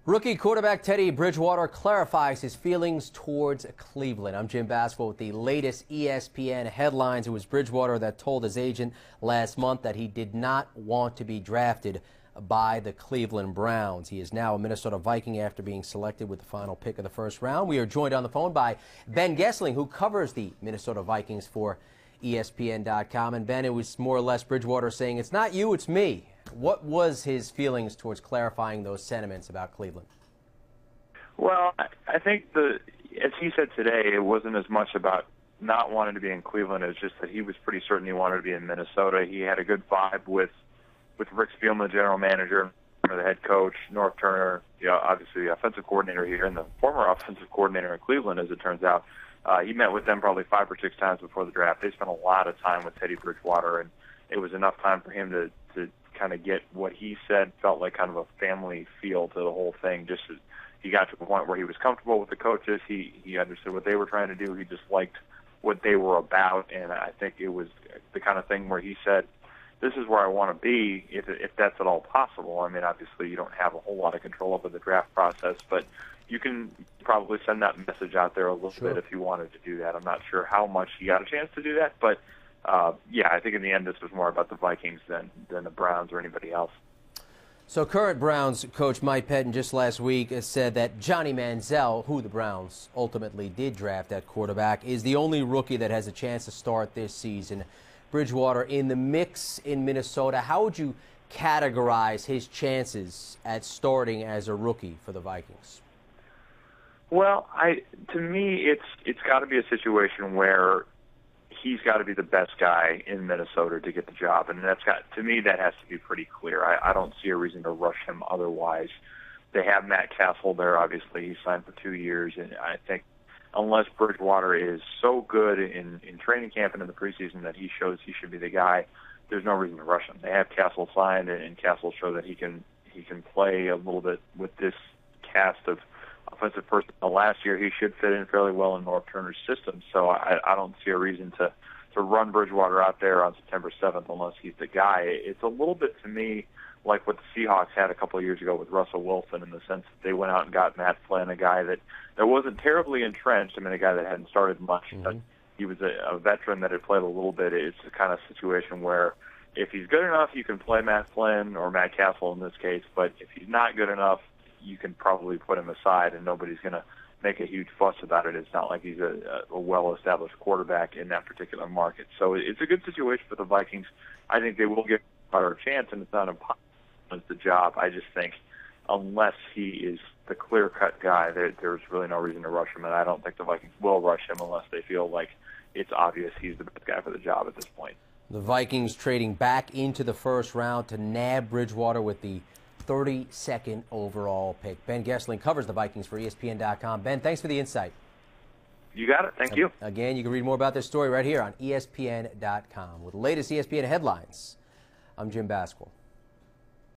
Rookie quarterback Teddy Bridgewater clarifies his feelings towards Cleveland. I'm Jim Baswell with the latest ESPN headlines. It was Bridgewater that told his agent last month that he did not want to be drafted by the Cleveland Browns. He is now a Minnesota Viking after being selected with the final pick of the first round. We are joined on the phone by Ben Goessling, who covers the Minnesota Vikings for ESPN.com. And Ben, it was more or less Bridgewater saying, "It's not you, it's me." What was his feelings towards clarifying those sentiments about Cleveland? Well, I think as he said today, it wasn't as much about not wanting to be in Cleveland as just that he was pretty certain he wanted to be in Minnesota. He had a good vibe with Rick Spielman, the general manager, the head coach, North Turner, obviously the offensive coordinator here, and the former offensive coordinator in Cleveland, as it turns out. He met with them probably 5 or 6 times before the draft. They spent a lot of time with Teddy Bridgewater, and it was enough time for him to kind of get what he said felt like kind of a family feel to the whole thing. Just as he got to the point where he was comfortable with the coaches, he understood what they were trying to do. He just liked what they were about, and I think it was the kind of thing where he said, "This is where I want to be, if that's at all possible." I mean, obviously you don't have a whole lot of control over the draft process, but you can probably send that message out there a little bit if you wanted to do that. I'm not sure how much he got a chance to do that, but yeah, I think in the end this was more about the Vikings than the Browns or anybody else. So current Browns coach Mike Pettin just last week has said that Johnny Manziel, who the Browns ultimately did draft at quarterback, is the only rookie that has a chance to start this season. Bridgewater in the mix in Minnesota. How would you categorize his chances at starting as a rookie for the Vikings? Well, to me, it's got to be a situation where he's got to be the best guy in Minnesota to get the job, and to me that has to be pretty clear. I don't see a reason to rush him otherwise. They have Matt Castle there, obviously. He signed for 2 years, and I think unless Bridgewater is so good in training camp and in the preseason that he shows he should be the guy, there's no reason to rush him. They have Castle signed, and Castle showed that he can play a little bit with this cast of offensive personnel. Last year, he should fit in fairly well in North Turner's system, so I don't see a reason to run Bridgewater out there on September 7th unless he's the guy. It's a little bit, to me, like what the Seahawks had a couple of years ago with Russell Wilson, in the sense that they went out and got Matt Flynn, a guy that wasn't terribly entrenched. I mean, a guy that hadn't started much, but he was a veteran that had played a little bit. It's the kind of situation where if he's good enough, you can play Matt Flynn or Matt Castle in this case, but if he's not good enough, you can probably put him aside and nobody's going to make a huge fuss about it. It's not like he's a well-established quarterback in that particular market. So it's a good situation for the Vikings. I think they will give a chance, and it's not impossible as the job. I just think unless he is the clear-cut guy, there's really no reason to rush him, and I don't think the Vikings will rush him unless they feel like it's obvious he's the best guy for the job at this point. The Vikings trading back into the first round to nab Bridgewater with the 32nd overall pick. Ben Goessling covers the Vikings for ESPN.com. Ben, thanks for the insight. You got it. Thank you. Again, you can read more about this story right here on ESPN.com. With the latest ESPN headlines, I'm Jim Baswell.